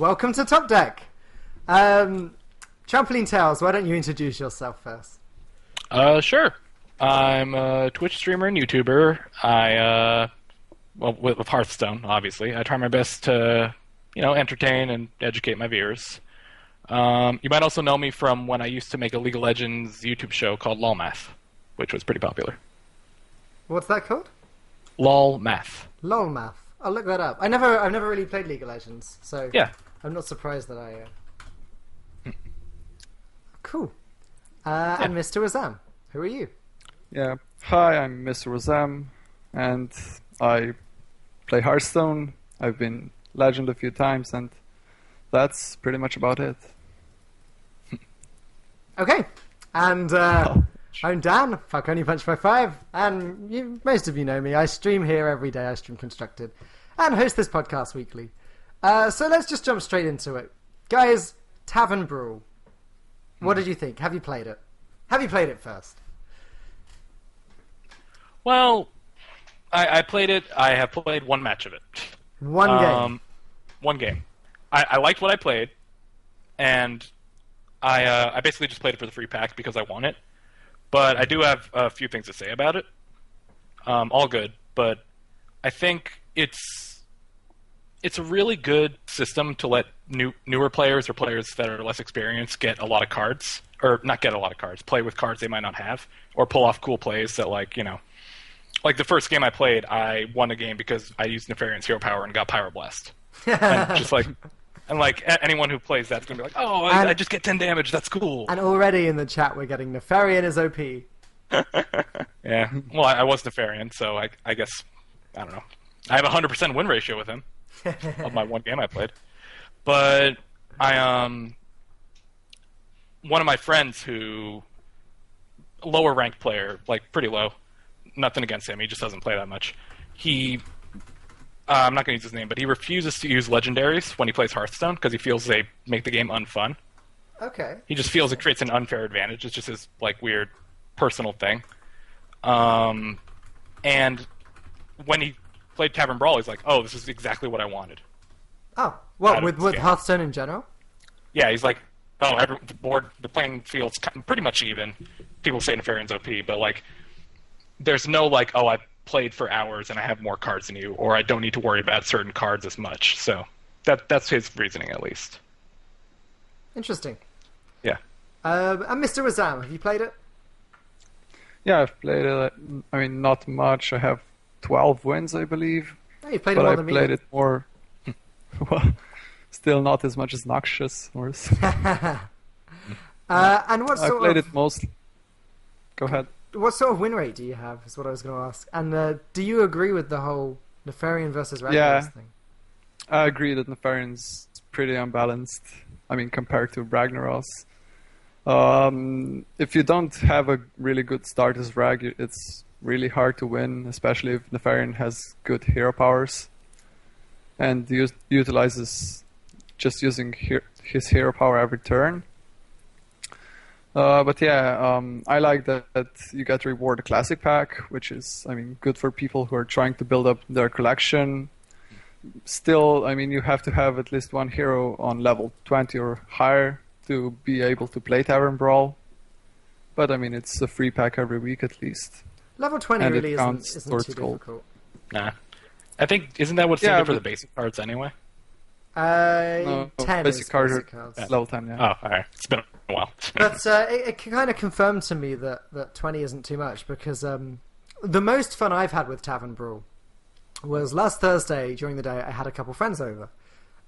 Welcome to Topdeck. TrampolineTales, why don't you introduce yourself first? Sure. I'm a Twitch streamer and YouTuber. With Hearthstone, obviously. I try my best to, entertain and educate my viewers. You might also know me from when I used to make a League of Legends YouTube show called LolMath, which was pretty popular. What's that called? LolMath. LolMath. I'll look that up. I've never really played League of Legends, so yeah. I'm not surprised that I... Cool. And Mr. Razam, who are you? Yeah. Hi, I'm Mr. Razam, and I play Hearthstone. I've been Legend a few times, and that's pretty much about it. Okay. And I'm Dan, FalconePunch55, and most of you know me. I stream here every day. I stream Constructed and host this podcast weekly. So let's just jump straight into it. Guys, Tavern Brawl. What did you think? Have you played it? Have you played it first? Well, I played it. I have played one match of it. One game? One game. I liked what I played, and I basically just played it for the free pack because I won it. But I do have a few things to say about it. All good, but I think it's a really good system to let newer players or players that are less experienced get a lot of cards, or not get a lot of cards, play with cards they might not have, or pull off cool plays that, like the first game I played, I won a game because I used Nefarian's Hero Power and got Pyroblast. And anyone who plays that's going to be like, oh, I just get 10 damage, that's cool. And already in the chat we're getting Nefarian is OP. Yeah, well, I was Nefarian, so I guess, I don't know. I have a 100% win ratio with him of my one game I played. But one of my friends who, lower ranked player, like pretty low, nothing against him, he just doesn't play that much. I'm not going to use his name, but he refuses to use legendaries when he plays Hearthstone because he feels they make the game unfun. Okay. He just feels it creates an unfair advantage. It's just his weird personal thing. And when he played Tavern Brawl, he's like, "Oh, this is exactly what I wanted." Oh, well, with Hearthstone in general? Yeah, he's like, "Oh, the playing field's pretty much even." People say Nefarian's OP, but there's no oh, I played for hours and I have more cards than you, or I don't need to worry about certain cards as much. So that's his reasoning, at least. Interesting. Yeah. And Mr. Razam, have you played it? Yeah, I've played it. I mean, not much. I have 12 wins, I believe. Oh, you played it more than me. But I played it more. Well, still not as much as Noxious. And what sort I played it mostly. Go ahead. What sort of win rate do you have, is what I was going to ask. And do you agree with the whole Nefarian versus Ragnaros thing? I agree that Nefarian's pretty unbalanced. I mean, compared to Ragnaros. If you don't have a really good start as Rag, it's really hard to win, especially if Nefarian has good hero powers and utilizes just using his hero power every turn. But yeah, I like that you get to reward the classic pack, which is, good for people who are trying to build up their collection. Still, you have to have at least one hero on level 20 or higher to be able to play Tavern Brawl. But it's a free pack every week at least. Level 20 and really isn't too gold. difficult. Nah. I think, isn't that what's needed for the basic cards anyway? 10 basic cards. Level 10, yeah. Oh, alright. It's been a while. But it kind of confirmed to me that 20 isn't too much, because the most fun I've had with Tavern Brawl was last Thursday during the day. I had a couple friends over.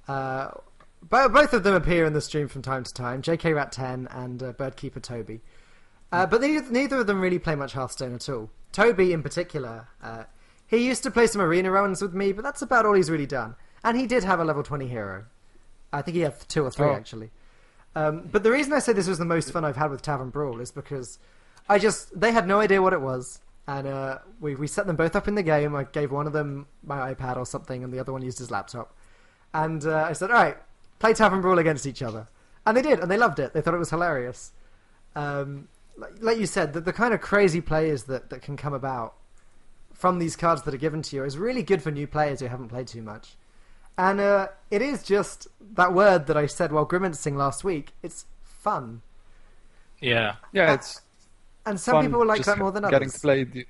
Both of them appear in the stream from time to time, JK Rat 10 and Birdkeeper Toby. But neither of them really play much Hearthstone at all. Toby in particular, he used to play some arena runs with me, but that's about all he's really done. And he did have a level 20 hero. I think he had 2 or 3 actually. But the reason I say this was the most fun I've had with Tavern Brawl is because they had no idea what it was, and we set them both up in the game. I gave one of them my iPad or something, and the other one used his laptop. And I said, "All right, play Tavern Brawl against each other," and they did, and they loved it. They thought it was hilarious. Like you said, the kind of crazy players that can come about from these cards that are given to you is really good for new players who haven't played too much. And it is just that word that I said while grimacing last week. It's fun. Yeah. Yeah, it's And some fun people will like just that more than getting others. to play.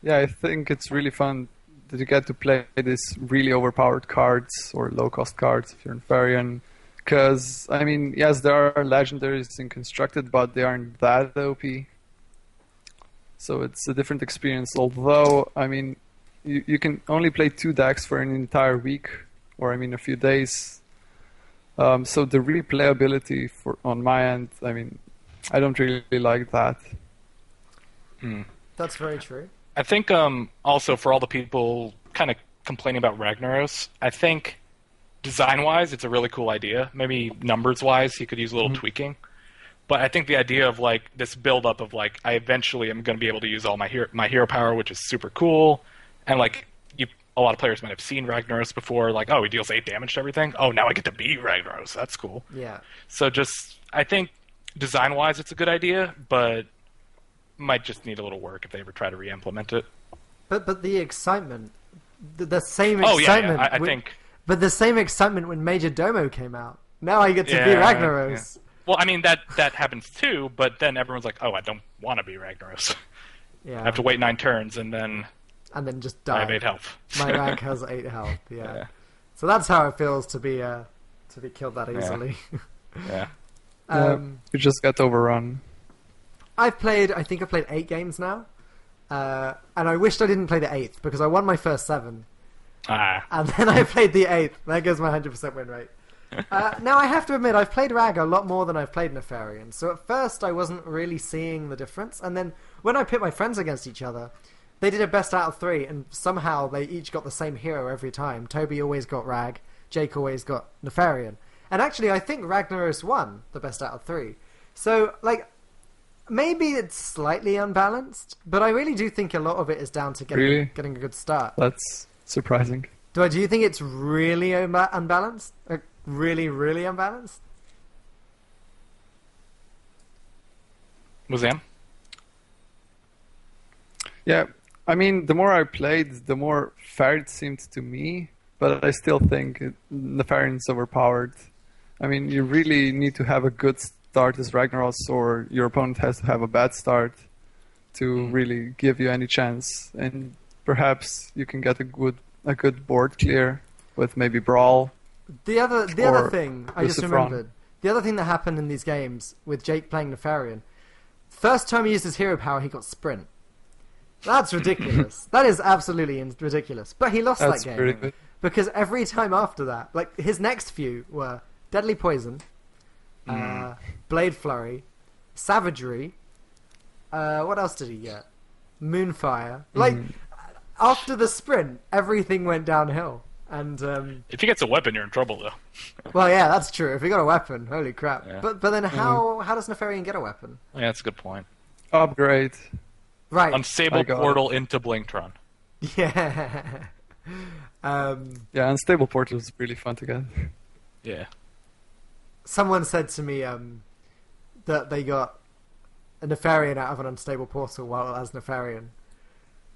Yeah, I think it's really fun that you get to play these really overpowered cards or low-cost cards if you're in Varian. Because, I mean, yes, there are legendaries in Constructed, but they aren't that OP. So it's a different experience. Although, I mean, you can only play 2 decks for an entire week, or I mean a few days. So the replayability on my end, I mean, I don't really like that. That's very true. I think also for all the people kind of complaining about Ragnaros, I think design-wise it's a really cool idea. Maybe numbers-wise you could use a little tweaking. But I think the idea of like this build-up of like I eventually am going to be able to use all my hero power, which is super cool, and like a lot of players might have seen Ragnaros before, like, oh, he deals 8 damage to everything. Oh, now I get to beat Ragnaros. That's cool. Yeah. So just I think design-wise it's a good idea, but might just need a little work if they ever try to re-implement it. But the excitement, the same Oh excitement. yeah, I think. But the same excitement when Major Domo came out. Now I get to be Ragnaros. Yeah. Well, I mean that happens too, but then everyone's like, oh, I don't want to be Ragnaros. Yeah. I have to wait 9 turns and then just I die. have 8 health. My rank has 8 health. Yeah. Yeah. So that's how it feels to be killed that easily. Yeah. You just get overrun. I think I've played 8 games now, and I wished I didn't play the 8th because I won my first 7, and then I played the 8th. There goes my 100% win rate. Now I have to admit I've played Rag a lot more than I've played Nefarian, so at first I wasn't really seeing the difference, and then when I pit my friends against each other, they did a best out of 3, and somehow they each got the same hero every time. Toby always got Rag, Jake always got Nefarian, and actually I think Ragnaros won the best out of 3. So like, maybe it's slightly unbalanced, but I really do think a lot of it is down to getting a good start. That's surprising. Do you think it's really unbalanced? Really, really unbalanced? Muzam? Yeah, I mean, the more I played, the more fair it seemed to me, but I still think Nefarian's overpowered. I mean, you really need to have a good start as Ragnaros, or your opponent has to have a bad start to really give you any chance. And perhaps you can get a good board clear with maybe Brawl. The other thing I just Lucifron. remembered, the other thing that happened in these games with Jake playing Nefarian, first time he used his hero power, he got Sprint. That's ridiculous. That is absolutely ridiculous. But he lost That's that game pretty good. because every time after that, like his next few were Deadly Poison, Blade Flurry, Savagery. What else did he get? Moonfire. Like after the Sprint, everything went downhill. And If he gets a weapon, you're in trouble, though. well, yeah, that's true. If he got a weapon, holy crap! Yeah. But then how does Nefarian get a weapon? Yeah, that's a good point. Upgrade. Right. Unstable I got portal into Blinktron. Yeah. Yeah, Unstable Portal is really fun to get. Yeah. Someone said to me that they got a Nefarian out of an unstable portal while as Nefarian.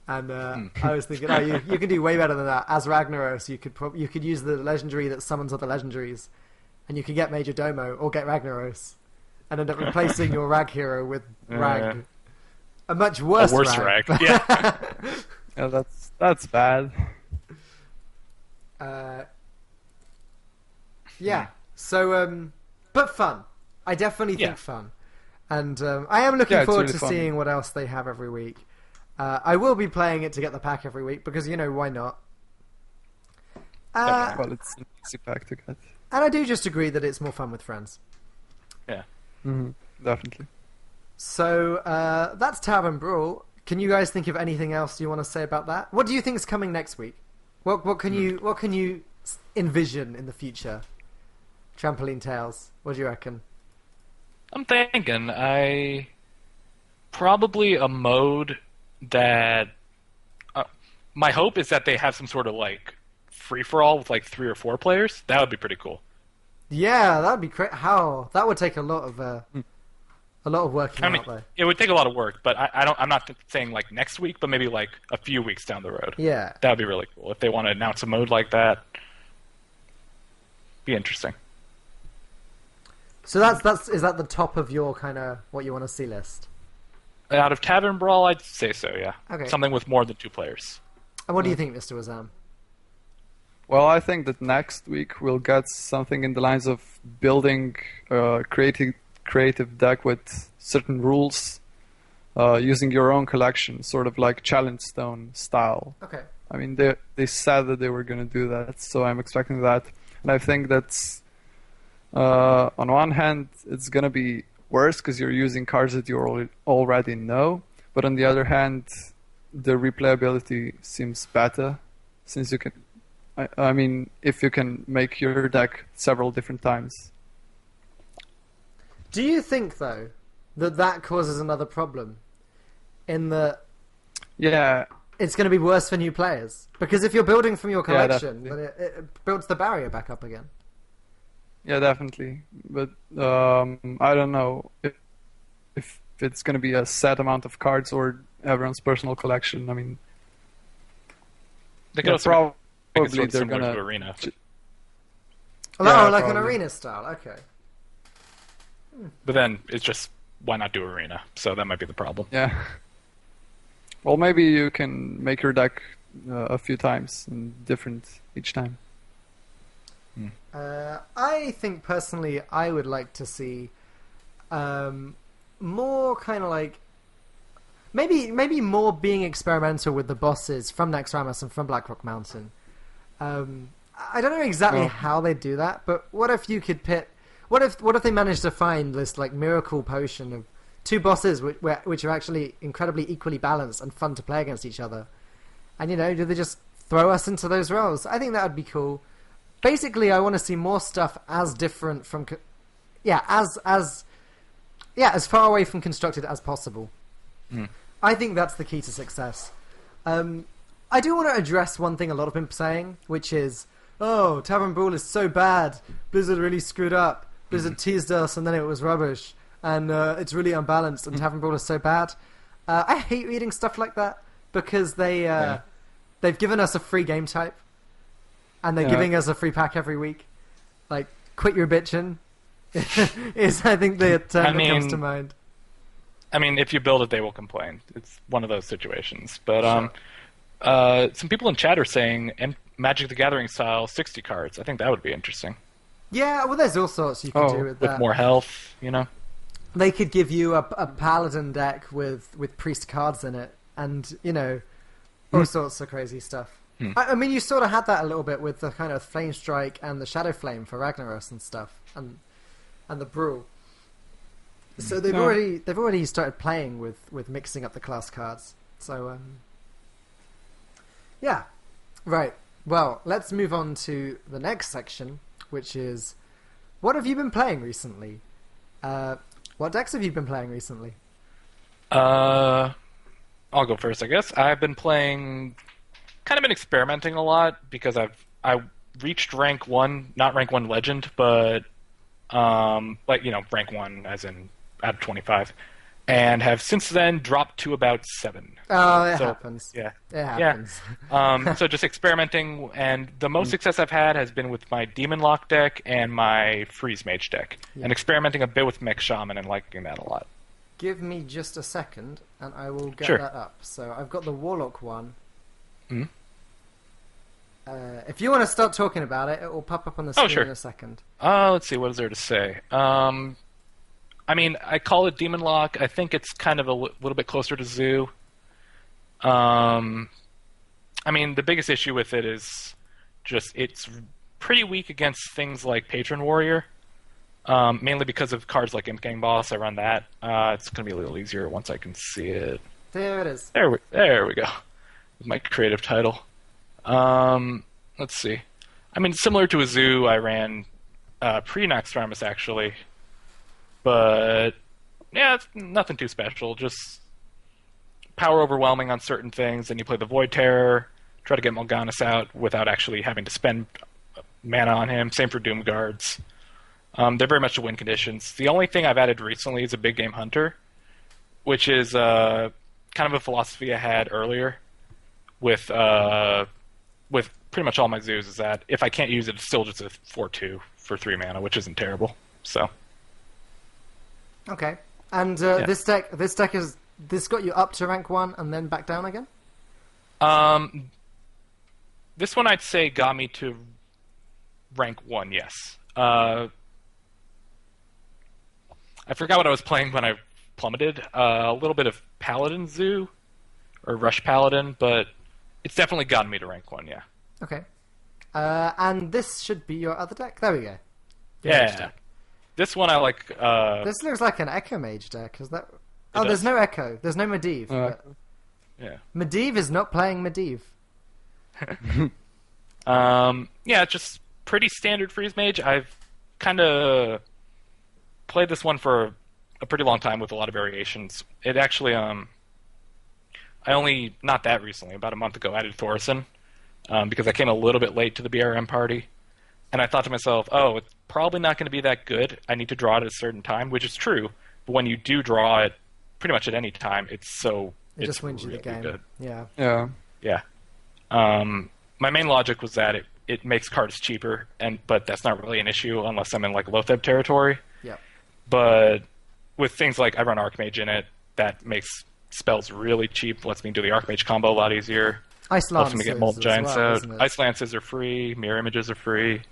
And I was thinking, oh, you can do way better than that. As Ragnaros, you could use the legendary that summons other legendaries, and you could get Major Domo or get Ragnaros, and end up replacing your Rag hero with Rag, a much worse Rag. Yeah. Yeah, that's bad. Yeah. So, but fun. I definitely think Yeah. fun, and I am looking Yeah, it's forward really to fun. seeing what else they have every week. I will be playing it to get the pack every week because why not? Well, it's an easy pack to get. And I do just agree that it's more fun with friends. Yeah. Definitely. So that's Tavern Brawl. Can you guys think of anything else you want to say about that? What do you think is coming next week? What can you envision in the future? TrampolineTales. What do you reckon? I'm thinking probably a mode that my hope is that they have some sort of like free-for-all with like 3 or 4 players. That would be pretty cool. Yeah, that would be great. That would take a lot of A lot of working I mean, out there. it would take a lot of work, but I'm not saying like next week, but maybe like a few weeks down the road. Yeah. That would be really cool if they want to announce a mode like that. Be interesting. So is that the top of your kind of what you want to see list? Out of Tavern Brawl, I'd say so. Yeah. Okay. Something with more than 2 players. And what do you think, Mr. Wazam? Well, I think that next week we'll get something in the lines of building a creative deck with certain rules, using your own collection, sort of like Challenge Stone style. Okay. I mean, they said that they were going to do that, so I'm expecting that. And I think that's, on one hand, it's going to be worse because you're using cards that you already know, but on the other hand, the replayability seems better, since you can... I mean, if you can make your deck several different times. Do you think, though, that causes another problem? In that Yeah, it's going to be worse for new players? Because if you're building from your collection, definitely. then it builds the barrier back up again. yeah, definitely. But I don't know if it's going to be a set amount of cards or everyone's personal collection. I mean, They could yeah, also make it probably sort of they're similar going to Arena. Oh, Yeah, like an probably. arena style. Okay. But then it's just, why not do Arena? So that might be the problem. Yeah. Well, maybe you can make your deck a few times and different each time. I think personally, I would like to see more kind of like maybe more being experimental with the bosses from Naxxramas and from Blackrock Mountain. I don't know exactly Well- how they do that, but what if you could pit? What if they managed to find this like miracle potion of 2 bosses which are actually incredibly equally balanced and fun to play against each other? And do they just throw us into those roles? I think that would be cool. Basically, I want to see more stuff as different from, as far away from constructed as possible. I think that's the key to success. I do want to address one thing a lot of people are saying, which is, oh, Tavern Brawl is so bad. Blizzard really screwed up. Blizzard teased us and then it was rubbish. And it's really unbalanced and Tavern Brawl is so bad. I hate reading stuff like that because they've given us a free game type. And they're giving us a free pack every week. Like, quit your bitching is, I think, the term that comes to mind. I mean, if you build it, they will complain. It's one of those situations. But some people in chat are saying Magic the Gathering style 60 cards. I think that would be interesting. Yeah, well, there's all sorts you can do with that. With more health, They could give you a paladin deck with priest cards in it, and all sorts of crazy stuff. I mean, you sort of had that a little bit with the kind of Flame Strike and the Shadow Flame for Ragnaros and stuff, and the Brawl. So they've already started playing with mixing up the class cards. So yeah, right. Well, let's move on to the next section, which is what have you been playing recently? What decks have you been playing recently? I'll go first, I guess. I've been been experimenting a lot because I reached rank 1, not rank 1 legend, but rank 1 as in out of 25, and have since then dropped to about 7. Oh, it happens. Yeah. It happens. Yeah. So just experimenting, and the most success I've had has been with my Demon Lock deck and my Freeze Mage deck, and experimenting a bit with Mech Shaman and liking that a lot. Give me just a second, and I will get Sure. that up. So I've got the Warlock one. Hmm? If you want to start talking about it, it will pop up on the screen sure. in a second. Let's see, what is there to say? I mean, I call it Demon Lock. I think it's kind of a little bit closer to Zoo. I mean, the biggest issue with it is just it's pretty weak against things like Patron Warrior, mainly because of cards like Imp Gang Boss. I run that. It's going to be a little easier once I can see it. There it is. There we go. With my creative title. Let's see. I mean, similar to a Zoo, I ran pre-Naxxramas, actually. But, yeah, it's nothing too special. Just power overwhelming on certain things, and you play the Void Terror, try to get Morganis out without actually having to spend mana on him. Same for Doom Guards. They're very much the win conditions. The only thing I've added recently is a big game hunter, which is kind of a philosophy I had earlier with pretty much all my zoos, is that if I can't use it, it's still just a 4/2 for 3 mana, which isn't terrible. So. Okay. And this deck got you up to rank 1 and then back down again? This one I'd say got me to rank 1, yes. I forgot what I was playing when I plummeted. A little bit of Paladin Zoo, or Rush Paladin, but it's definitely gotten me to rank 1, yeah. Okay. And this should be your other deck? There we go. Yeah. Deck. This one I like... This looks like an Echo Mage deck. Is that... Oh, there's no Echo. There's no Medivh. Yeah. Medivh is not playing Medivh. Yeah, just pretty standard Freeze Mage. I've kind of played this one for a pretty long time with a lot of variations. It actually, I only, not that recently, about a month ago, added Thorson, because I came a little bit late to the BRM party. And I thought to myself, oh, it's probably not going to be that good. I need to draw it at a certain time, which is true. But when you do draw it pretty much at any time, it just wins you the game. Good. Yeah. Yeah. My main logic was that it makes cards cheaper, but that's not really an issue unless I'm in like Lotheb territory. Yeah. But with things like I run Archmage in it, that makes spells really cheap, lets me do the Archmage combo a lot easier. Ice Helps me get Molten Giants out. Isn't it? Ice Lances are free, Mirror Images are free.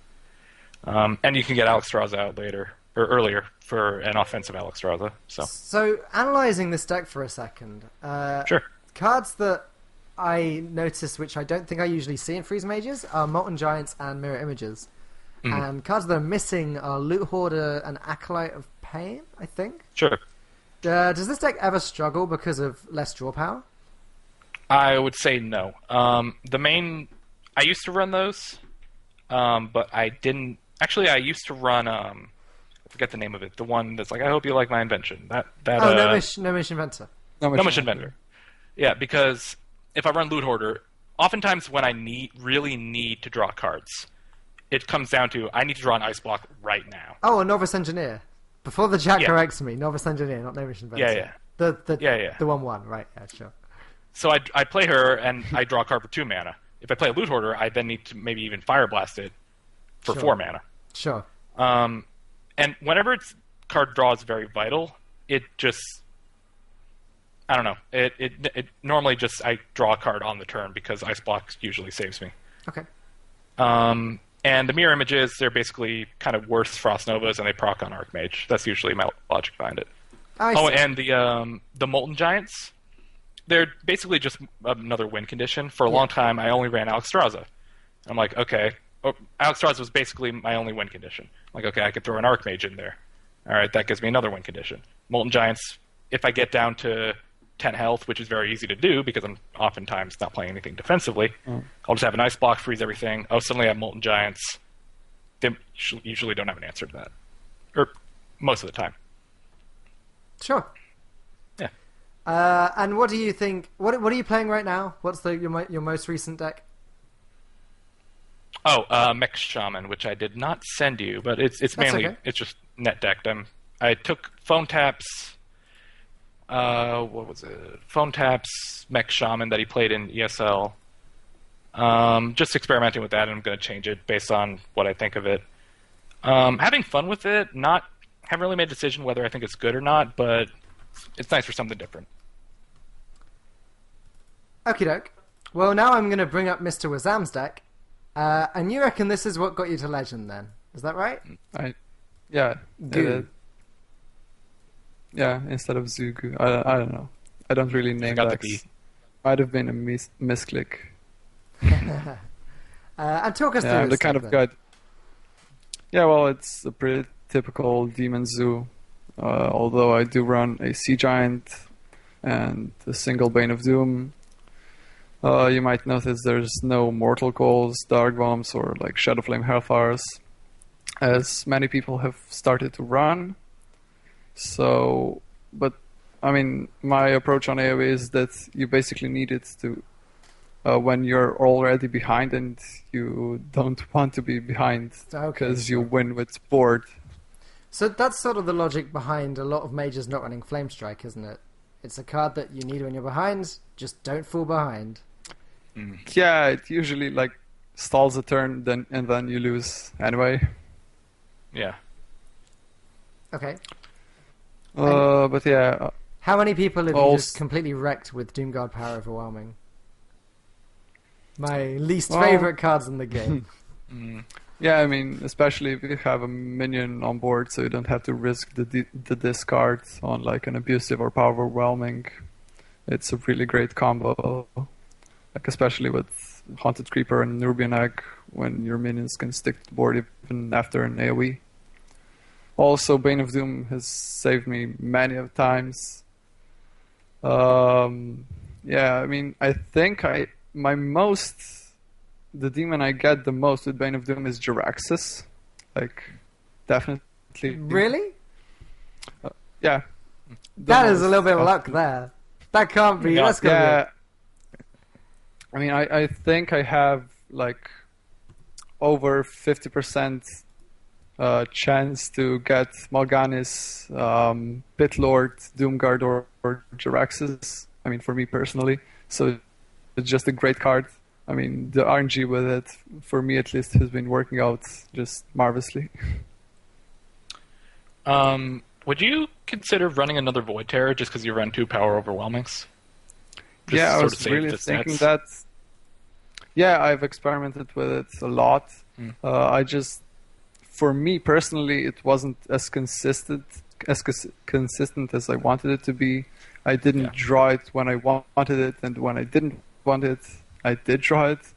And you can get Alexstrasza out later, or earlier, for an offensive Alexstrasza. So, analysing this deck for a second. Sure. Cards that I notice, which I don't think I usually see in Freeze Mages, are Molten Giants and Mirror Images. Mm-hmm. And cards that are missing are Loot Hoarder and Acolyte of Pain, I think. Sure. Does this deck ever struggle because of less draw power? I would say no. I used to run those, but I didn't. Actually, I used to run. I forget the name of it. The one that's like, I hope you like my invention. No Mission Inventor. No Mission Inventor. Yeah, because if I run Loot Hoarder, oftentimes when I really need to draw cards, it comes down to I need to draw an ice block right now. Oh, a Novice Engineer. Before the chat corrects me, Novice Engineer, not No Mission Inventor. Yeah. The 1/1, right? Yeah, sure. So I play her and I draw a card for 2 mana. If I play a Loot Hoarder, I then need to maybe even Fire Blast it for 4 mana. Sure. And whenever its card draw is very vital, it just, I don't know. It normally just I draw a card on the turn because Ice Block usually saves me. Okay. And the Mirror Images, they're basically kind of worse Frost Novas, and they proc on Archmage. That's usually my logic behind it. And the Molten Giants, they're basically just another win condition. For a long time, I only ran Alexstrasza. I'm like, okay. Alexstrasza was basically my only win condition. I'm like, okay, I could throw an Archmage in there. All right, that gives me another win condition. Molten Giants, if I get down to 10 health, which is very easy to do because I'm oftentimes not playing anything defensively, I'll just have an Ice Block, freeze everything. Oh, suddenly I have Molten Giants. They usually don't have an answer to that. Or most of the time. Sure. Yeah. And what do you think? What are you playing right now? What's your most recent deck? Oh, Mech Shaman, which I did not send you, but it's mainly it's just net decked. I took Phone Taps. What was it? Phone Taps Mech Shaman that he played in ESL. Just experimenting with that, and I'm going to change it based on what I think of it. Having fun with it. Haven't really made a decision whether I think it's good or not, but it's nice for something different. Okie doke. Well, now I'm going to bring up Mr. Wazam's deck. And you reckon this is what got you to Legend, then? Is that right? Yeah. Goo. Yeah, instead of Zugu. I don't know. I don't really name decks. Might have been a misclick. And talk us through I'm the this kind deck, of then. guy. Yeah, well, it's a pretty typical Demon Zoo. Although I do run a Sea Giant and a single Bane of Doom. You might notice there's no Mortal Coils, Dark Bombs, or like Shadowflame Hellfires, as many people have started to run. So, but I mean, my approach on AoE is that you basically need it to when you're already behind and you don't want to be behind because you win with board. So that's sort of the logic behind a lot of mages not running Flame Strike, isn't it? It's a card that you need when you're behind. Just don't fall behind. Yeah, it usually like stalls a turn, and then you lose anyway. Yeah. Okay. But yeah. How many people have you Also- just completely wrecked with Doomguard Power Overwhelming? My least Well- favorite cards in the game. Yeah, I mean, especially if you have a minion on board, so you don't have to risk the discard on like an abusive or power overwhelming. It's a really great combo, like especially with Haunted Creeper and Nubian Egg, when your minions can stick to the board even after an AoE. Also, Bane of Doom has saved me many of times. Yeah, I mean, I think the demon I get the most with Bane of Doom is Jiraxis. Like, definitely. Really? Yeah. That is a little bit of luck there. That can't be. Yeah. That's gonna Yeah. I mean, I think I have like over 50% chance to get Mal'Ganis, Pitlord, Doomguard, or Jiraxis. I mean, for me personally. So it's just a great card. I mean, the RNG with it, for me at least, has been working out just marvelously. Would you consider running another Void Terror just because you run 2 Power Overwhelmings? Just Yeah, I sort was of save really the thinking stats? that. Yeah, I've experimented with it a lot. For me personally, it wasn't as consistent as I wanted it to be. I didn't draw it when I wanted it, and when I didn't want it, I did draw it.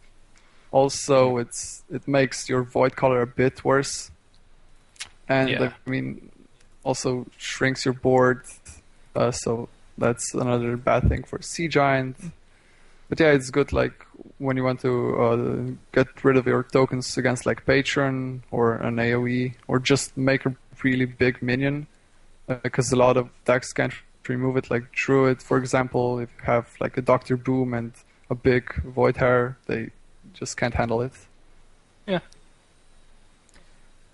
Also, it makes your void color a bit worse, and I mean, also shrinks your board. So that's another bad thing for Sea Giant. But yeah, it's good like when you want to get rid of your tokens against like Patron or an AoE, or just make a really big minion, because a lot of decks can't remove it. Like Druid, for example, if you have like a Doctor Boom and a big Void Hair, they just can't handle it. Yeah.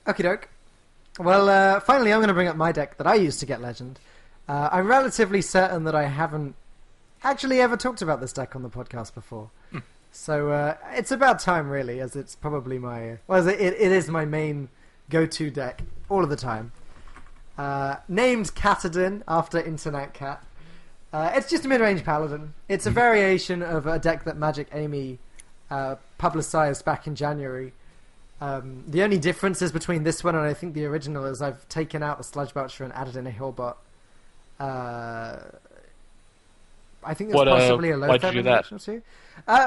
Okie doke. Well, finally, I'm going to bring up my deck that I used to get Legend. I'm relatively certain that I haven't actually ever talked about this deck on the podcast before. So it's about time, really, as it's probably my... Well, it is my main go-to deck all of the time. Named Catadin, after Internet Cat. It's just a mid-range paladin. It's a variation of a deck that Magic Amy publicized back in January. The only differences between this one and I think the original is I've taken out the Sludge Belcher and added in a Hillbot. I think there's possibly a low why'd you do that? or two.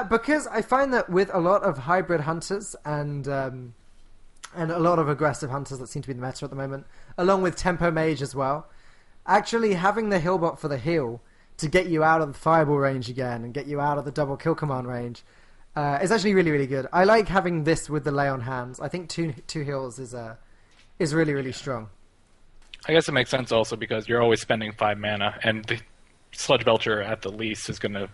Because I find that with a lot of hybrid hunters and a lot of aggressive hunters that seem to be the meta at the moment, along with Tempo Mage as well, actually having the Hillbot for the heal to get you out of the Fireball range again and get you out of the double kill command range is actually really, really good. I like having this with the Lay on Hands. I think two heals is really, really strong. I guess it makes sense also because you're always spending 5 mana, and the Sludge Belcher at the least is going to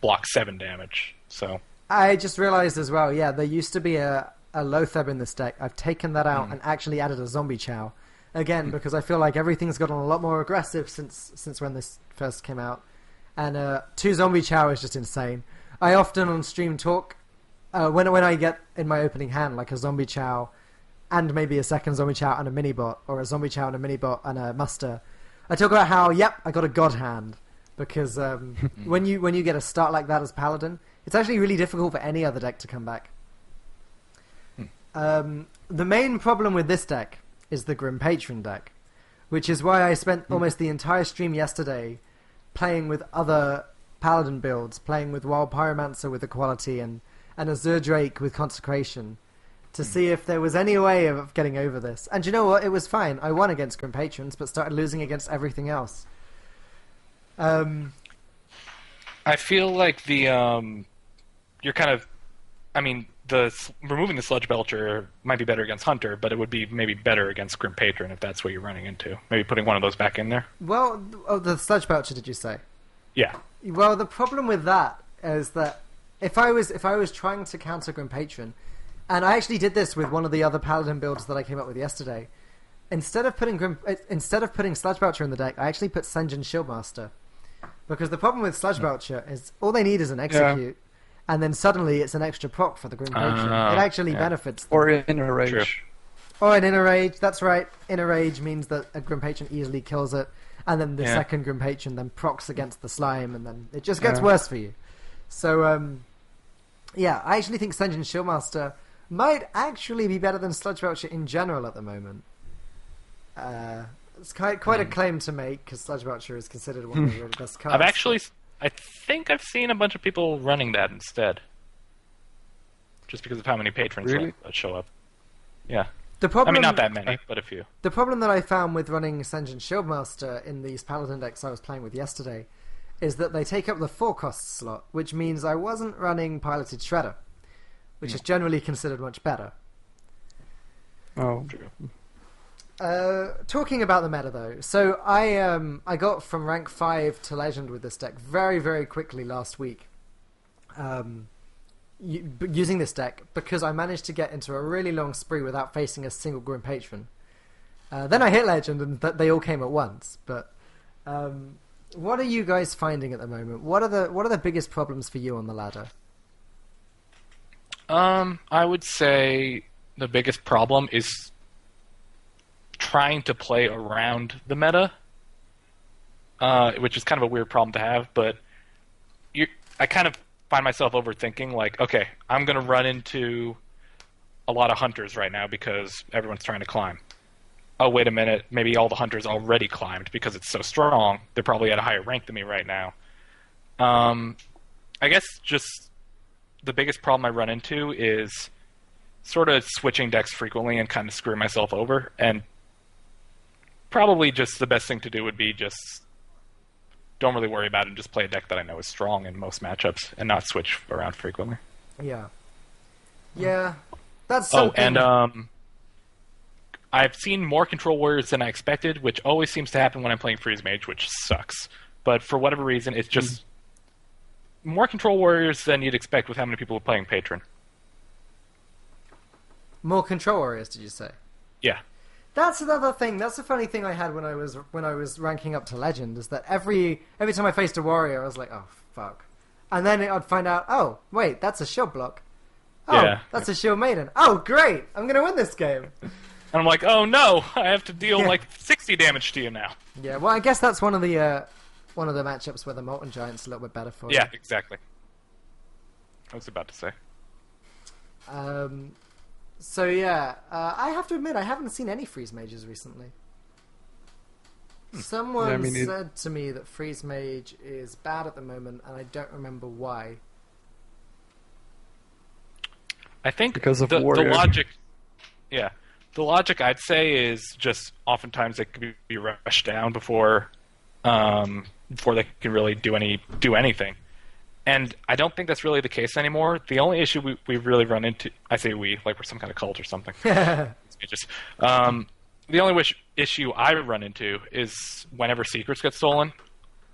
block 7 damage. So I just realized as well, yeah, there used to be a Lotheb in this deck. I've taken that out and actually added a Zombie Chow. Again, because I feel like everything's gotten a lot more aggressive since when this first came out. And 2 Zombie Chow is just insane. I often on stream talk, when I get in my opening hand, like a Zombie Chow and maybe a second Zombie Chow and a Minibot, or a Zombie Chow and a Minibot and a Muster, I talk about how, I got a God Hand. Because when you get a start like that as Paladin, it's actually really difficult for any other deck to come back. The main problem with this deck is the Grim Patron deck, which is why I spent almost the entire stream yesterday playing with other Paladin builds, playing with Wild Pyromancer with Equality and Azure Drake with Consecration, to see if there was any way of getting over this. And you know what? It was fine. I won against Grim Patrons, but started losing against everything else. I feel like you're kind of, I mean, removing the Sludge Belcher might be better against Hunter, but it would be maybe better against Grim Patron if that's what you're running into. Maybe putting one of those back in there. Well, the Sludge Belcher, did you say? Yeah. Well, the problem with that is that if I was trying to counter Grim Patron, and I actually did this with one of the other Paladin builds that I came up with yesterday, instead of putting Sludge Belcher in the deck, I actually put Sen'jin Shieldmaster. Because the problem with Sludge Belcher is all they need is an execute, and then suddenly it's an extra proc for the Grim Patron. It actually benefits them. Or Inner Rage. True. Or an Inner Rage, that's right. Inner Rage means that a Grim Patron easily kills it, and then the second Grim Patron then procs against the slime, and then it just gets worse for you. So, I actually think Sen'jin Shieldmaster might actually be better than Sludge Belcher in general at the moment. It's quite a claim to make, because Sludge Belcher is considered one of the really best cards. I think I've seen a bunch of people running that instead. Just because of how many patrons show up. Yeah. Not that many, but a few. The problem that I found with running Sen'jin Shieldmaster in these Paladin decks I was playing with yesterday is that they take up the 4-cost slot, which means I wasn't running Piloted Shredder, which is generally considered much better. Oh, true. Talking about the meta though, so I got from rank 5 to legend with this deck very, very quickly last week, using this deck because I managed to get into a really long spree without facing a single Grim Patron. Then I hit legend and they all came at once. But what are you guys finding at the moment? What are the biggest problems for you on the ladder? I would say the biggest problem is trying to play around the meta, which is kind of a weird problem to have, but I kind of find myself overthinking, like, okay, I'm going to run into a lot of hunters right now because everyone's trying to climb. Oh, wait a minute, maybe all the hunters already climbed because it's so strong. They're probably at a higher rank than me right now. I guess just the biggest problem I run into is sort of switching decks frequently and kind of screwing myself over, and probably just the best thing to do would be just don't really worry about it and just play a deck that I know is strong in most matchups and not switch around frequently. Yeah. Yeah. That's something. Oh, and I've seen more Control Warriors than I expected, which always seems to happen when I'm playing Freeze Mage, which sucks. But for whatever reason, it's just more Control Warriors than you'd expect with how many people are playing Patron. More Control Warriors, did you say? Yeah. That's another thing. That's a funny thing I had when I was ranking up to Legend, is that every time I faced a warrior, I was like, oh fuck, and then I'd find out, oh wait, that's a shield block. Oh, that's a shield maiden. Oh great, I'm gonna win this game. And I'm like, oh no, I have to deal like 60 damage to you now. Yeah, well, I guess that's one of the matchups where the Molten Giant's a little bit better for you. Yeah, exactly. I was about to say. So yeah, I have to admit I haven't seen any Freeze Mages recently. Someone said to me that Freeze Mage is bad at the moment, and I don't remember why. I think because of the logic. Yeah, the logic I'd say is just oftentimes it could be rushed down before they can really do anything. And I don't think that's really the case anymore. The only issue we really run into, I say we, like we're some kind of cult or something. The only issue I run into is whenever secrets get stolen.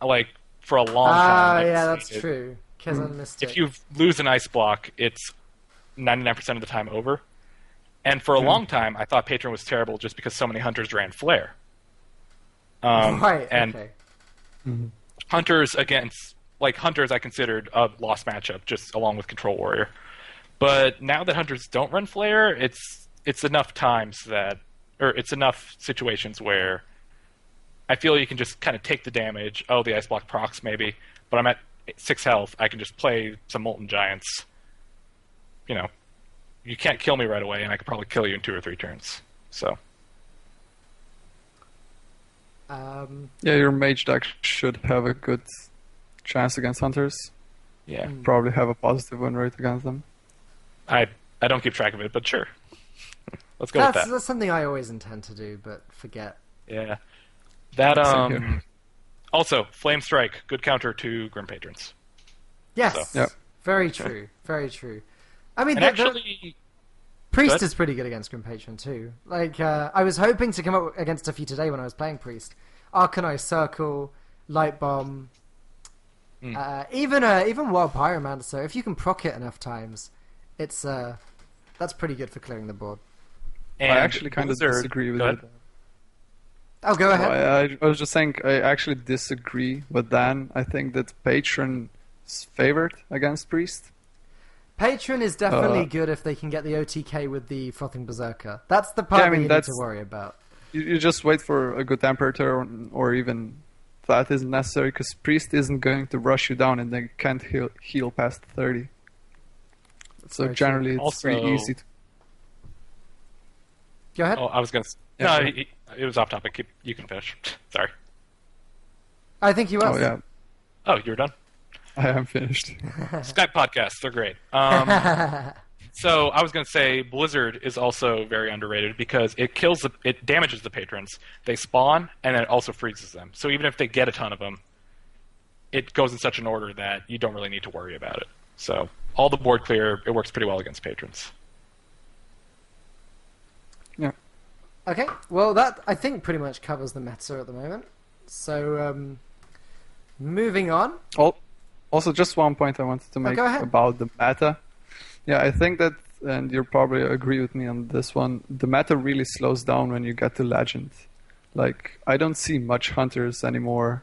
Like, for a long time. Oh, yeah, that's true. If you lose an ice block, it's 99% of the time over. And for a long time, I thought Patron was terrible just because so many hunters ran Flare. Right, and okay. Hunters I considered a lost matchup, just along with Control Warrior. But now that Hunters don't run Flare, it's enough it's enough situations where I feel you can just kind of take the damage. Oh, the Ice Block procs maybe, but I'm at 6 health. I can just play some Molten Giants. You know, you can't kill me right away, and I could probably kill you in 2 or 3 turns. So. Yeah, your mage deck should have a good chance against hunters. Yeah. Probably have a positive win rate against them. I don't keep track of it, but sure. Let's go with that. That's something I always intend to do, but forget. Yeah. That also, Flame Strike, good counter to Grim Patrons. Yes. So. Yep. Very true. Very true. I mean, actually, Priest is pretty good against Grim Patron too. Like, I was hoping to come up against a few today when I was playing Priest. Arcanized Circle, Light Bomb, even Wild Pyromancer. So if you can proc it enough times, it's that's pretty good for clearing the board. And I actually kind of disagree with it. Oh, go ahead. I was just saying I actually disagree with Dan. I think that Patron is favored against Priest. Patron is definitely good if they can get the OTK with the Frothing Berserker. That's the part that you need to worry about. You just wait for a good Temperator, or even that isn't necessary, because Priest isn't going to rush you down and they can't heal past 30. So generally it's pretty easy to... Go ahead. Oh, I was going to... No, it was off topic. You can finish. Sorry. I think you was. Oh, yeah. Oh, you were done? I am finished. Skype podcasts, they're great. So I was going to say Blizzard is also very underrated because it damages the patrons. They spawn, and then it also freezes them. So even if they get a ton of them, it goes in such an order that you don't really need to worry about it. So all the board clear, it works pretty well against patrons. Yeah. Okay, well that I think pretty much covers the meta at the moment. So moving on. Also, just one point I wanted to make about the meta. Yeah, I think that, and you'll probably agree with me on this one, the meta really slows down when you get to Legend. Like, I don't see much Hunters anymore.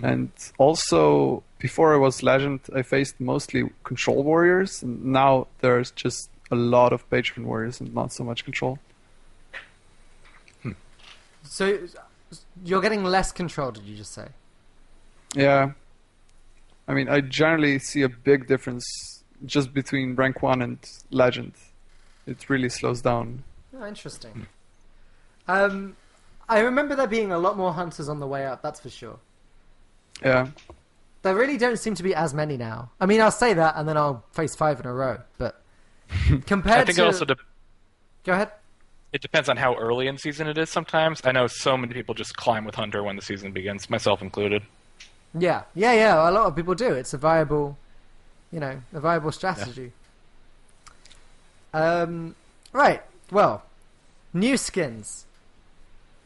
And also, before I was Legend, I faced mostly Control Warriors, and now there's just a lot of Patron Warriors and not so much Control. So, you're getting less Control, did you just say? Yeah. I mean, I generally see a big difference just between rank 1 and Legend. It really slows down. Oh, interesting. I remember there being a lot more Hunters on the way up, that's for sure. Yeah. There really don't seem to be as many now. I mean, I'll say that and then I'll face 5 in a row, but compared I think to... it also Go ahead. It depends on how early in season it is sometimes. I know so many people just climb with Hunter when the season begins, myself included. Yeah. A lot of people do. It's a viable strategy. Yeah. Right. Well, new skins.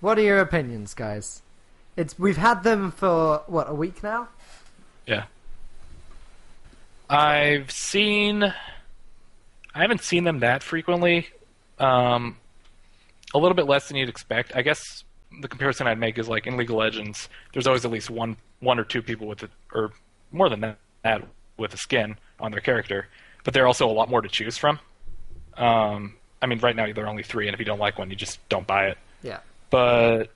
What are your opinions, guys? We've had them for a week now? Yeah. I haven't seen them that frequently. A little bit less than you'd expect. I guess the comparison I'd make is like in League of Legends, there's always at least one or two people with it, or more than that, with a skin on their character. But there are also a lot more to choose from. I mean, right now there are only 3, and if you don't like one, you just don't buy it. Yeah. But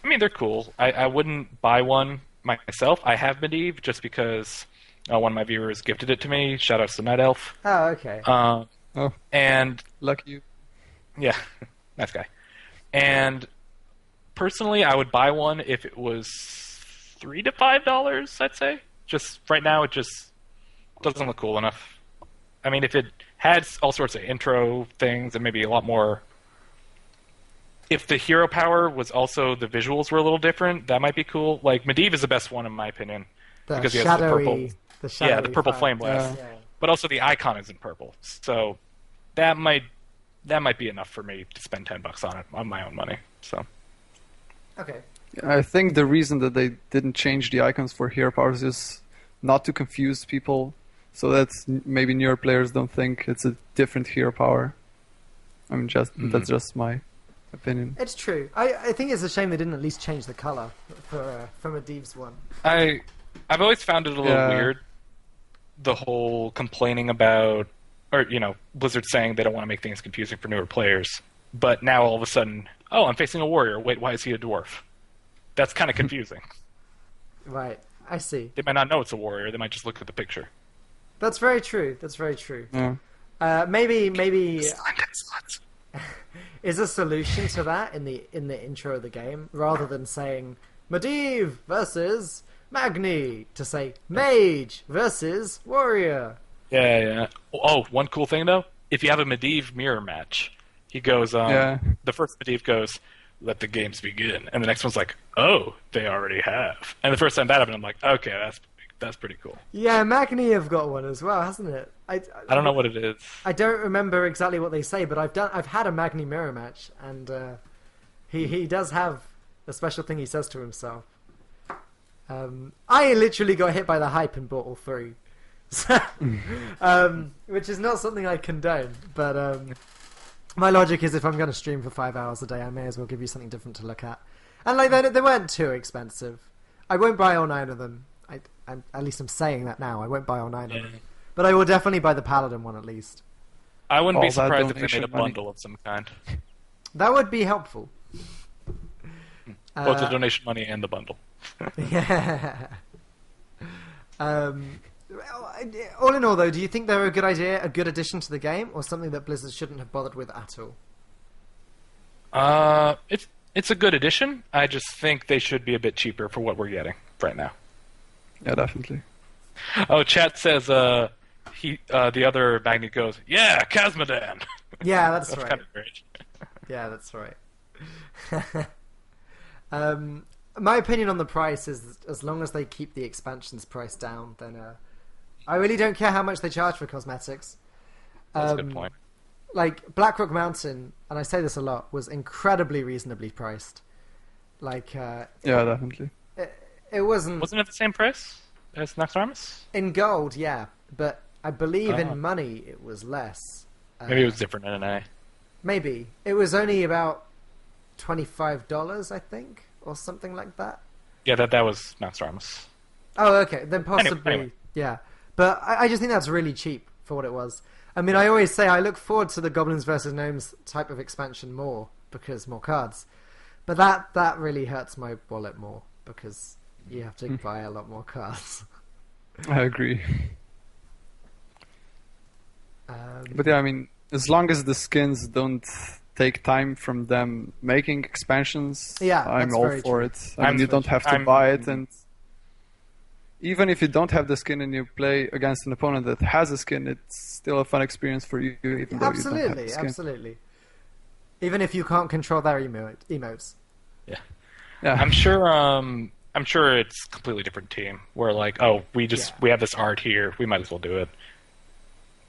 I mean, they're cool. I wouldn't buy one myself. I have Medivh just because one of my viewers gifted it to me. Shoutouts to Night Elf. Oh, okay. And lucky you. Yeah, nice guy. And personally, I would buy one if it was $3 to $5. I'd say. Just right now, it just doesn't look cool enough. I mean, if it had all sorts of intro things and maybe a lot more. If the hero power was also the visuals were a little different, that might be cool. Like Medivh is the best one in my opinion because he has the purple, the purple flame blast. Yeah. But also the icon is in purple, so that might be enough for me to spend $10 on it on my own money. So, okay. I think the reason that they didn't change the icons for hero powers is not to confuse people, so that maybe newer players don't think it's a different hero power. I mean, that's just my opinion. It's true. I think it's a shame they didn't at least change the color for Medivh's one. I've always found it a little weird, the whole complaining about, or Blizzard saying they don't want to make things confusing for newer players, but now all of a sudden, oh, I'm facing a warrior. Wait, why is he a dwarf? That's kind of confusing. Right, I see. They might not know it's a warrior. They might just look at the picture. That's very true. Yeah. Maybe. Is a solution to that in the intro of the game, rather than saying Medivh versus Magni, to say Mage versus Warrior. Yeah. Oh, one cool thing though, if you have a Medivh mirror match, he goes, the first Medivh goes, "Let the games begin," and the next one's like, "Oh, they already have." And the first time that happened, I'm like, okay, that's pretty cool. Yeah, Magni have got one as well, hasn't it? I don't know what it is. I don't remember exactly what they say, but I've had a Magni mirror match, and he does have a special thing he says to himself. I literally got hit by the hype and bought all 3, which is not something I condone. But my logic is, if I'm going to stream for 5 hours a day, I may as well give you something different to look at. And like they weren't too expensive. I won't buy all 9 of them. At least I'm saying that now. I won't buy all 9 of them. But I will definitely buy the Paladin one at least. I wouldn't be All that surprised if they donation made a money. bundle of some kind. That would be helpful. Both the donation money and the bundle. Yeah. All in all, though, do you think they're a good idea, a good addition to the game, or something that Blizzard shouldn't have bothered with at all? It's a good addition. I just think they should be a bit cheaper for what we're getting right now. Yeah, definitely. Oh, chat says the other Magnet goes, yeah, Kazmodan. Yeah, that's right. Kind of great. Yeah, that's right. My opinion on the price is, as long as they keep the expansions price down, then I really don't care how much they charge for cosmetics. That's a good point. Like Blackrock Mountain, and I say this a lot, was incredibly reasonably priced. Like, Yeah, definitely. it wasn't Wasn't it the same price as Naxxramas? in gold, yeah, but I believe Oh. in money it was less. Maybe it was different in NA. Maybe it was only about $25, I think, or something like that. Yeah, that was Naxxramas. Oh, okay. Then possibly, Anyway. yeah. But I just think that's really cheap for what it was. I mean, I always say I look forward to the Goblins vs. Gnomes type of expansion more because more cards. But that really hurts my wallet more because you have to buy a lot more cards. I agree. Um, But yeah, I mean, as long as the skins don't take time from them making expansions, Yeah, I'm that's all very for true. it. I mean, you don't have to I'm- buy it, and even if you don't have the skin and you play against an opponent that has a skin, it's still a fun experience for you, even though you don't have absolutely, the skin. absolutely. Even if you can't control their emotes. Yeah. Yeah, I'm sure it's a completely different team. Where like, oh, we have this art here, we might as well do it.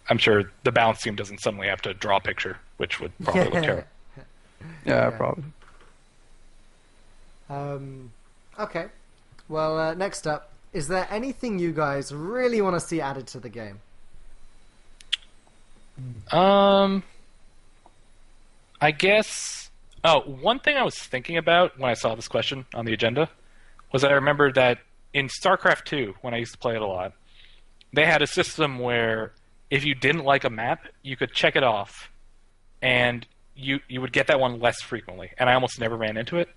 I'm sure the balance team doesn't suddenly have to draw a picture, which would probably look terrible. yeah, yeah. probably. Okay. Well, next up, is there anything you guys really want to see added to the game? I guess. Oh, one thing I was thinking about when I saw this question on the agenda was I remembered that in StarCraft 2, when I used to play it a lot, they had a system where if you didn't like a map, you could check it off, and you would get that one less frequently. And I almost never ran into it.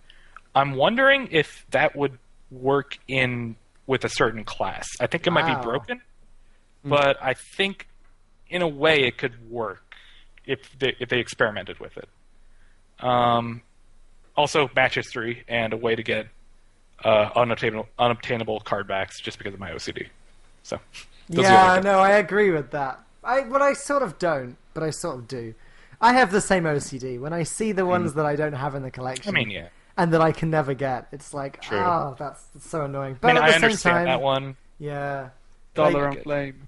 I'm wondering if that would work with a certain class. I think it might Wow. be broken, but I think in a way it could work if they experimented with it. Also, match history and a way to get unobtainable card backs just because of my OCD. So, those are the Yeah, other no, I agree with that. I sort of don't, but I sort of do. I have the same OCD. When I see the ones that I don't have in the collection, I mean, yeah. and that I can never get, it's like, True. oh, that's so annoying. I But mean, at I the same understand time, that one. yeah. Dollar Like, on flame.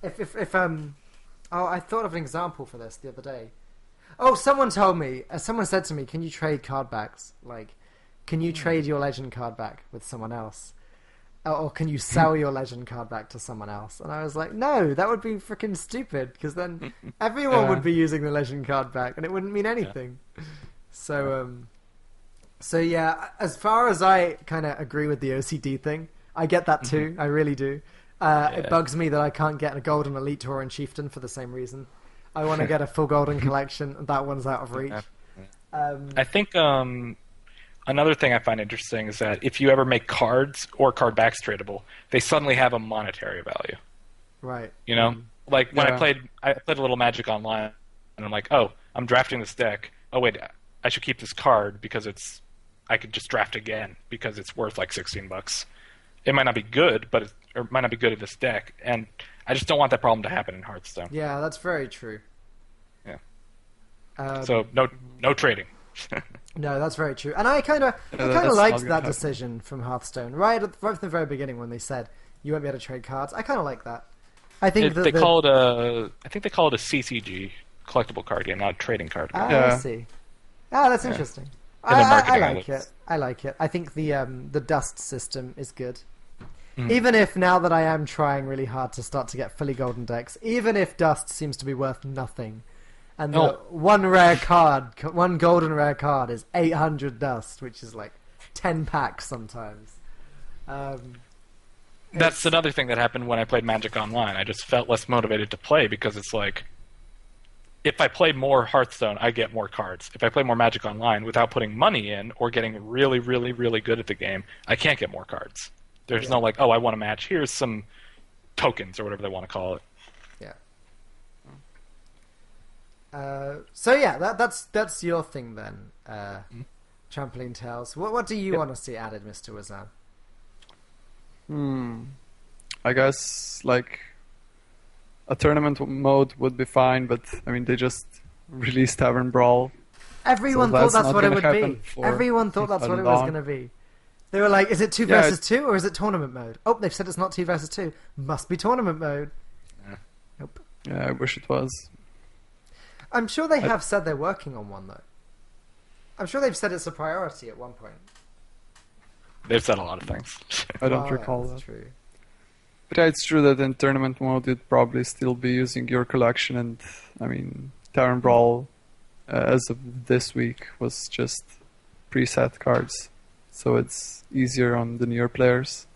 if oh, I thought of an example for this the other day. Oh, someone said to me, can you trade card backs? Like, can you trade your legend card back with someone else? Or can you sell your legend card back to someone else? And I was like, no, that would be freaking stupid, because then everyone Yeah. would be using the legend card back, and it wouldn't mean anything. So yeah, as far as I kind of agree with the OCD thing, I get that too. I really do. It bugs me that I can't get a golden elite Tauren chieftain for the same reason. I want to get a full golden collection, and that one's out of reach. I think another thing I find interesting is that if you ever make cards or card backs tradable, they suddenly have a monetary value. Right. You know, like when Yeah. I played a little Magic Online, and I'm like, oh, I'm drafting this deck. Oh wait, I should keep this card because I could just draft again because it's worth like $16. It might not be good, but it might not be good in this deck, and I just don't want that problem to happen in Hearthstone. Yeah, that's very true. Yeah. So no trading. No, that's very true. And I kind of that's not liked gonna that happen. decision from Hearthstone right from the very beginning when they said you won't be able to trade cards. I kind of like that. I think I think they call it a CCG, collectible card game, not a trading card game. I Yeah. see. Ah, that's interesting. In the I marketing like outlets. it. I like it. I think the dust system is good. Mm. Even if now that I am trying really hard to start to get fully golden decks, even if dust seems to be worth nothing, and the Oh. one golden rare card is 800 dust, which is like 10 packs sometimes. That's another thing that happened when I played Magic Online. I just felt less motivated to play because it's like, if I play more Hearthstone, I get more cards. If I play more Magic Online without putting money in or getting really, really, really good at the game, I can't get more cards. There's no like, oh, I want a match. Here's some tokens or whatever they want to call it. Yeah. So yeah, that's your thing then. TrampolineTales. What do you want to see added, Mr. Wazan? I guess like a tournament mode would be fine, but I mean they just released Tavern Brawl. Everyone thought that's what it would be. Everyone thought that's what it was going to be. They were like, is it 2 versus 2 or is it tournament mode? Oh, they've said it's not 2 versus 2. Must be tournament mode. Nope. Yeah, I wish it was. I'm sure they have said they're working on one though. I'm sure they've said it's a priority at one point. They've said a lot of things. I don't recall that. True. But yeah, it's true that in tournament mode you'd probably still be using your collection, and I mean Tavern Brawl as of this week was just preset cards, so it's easier on the newer players.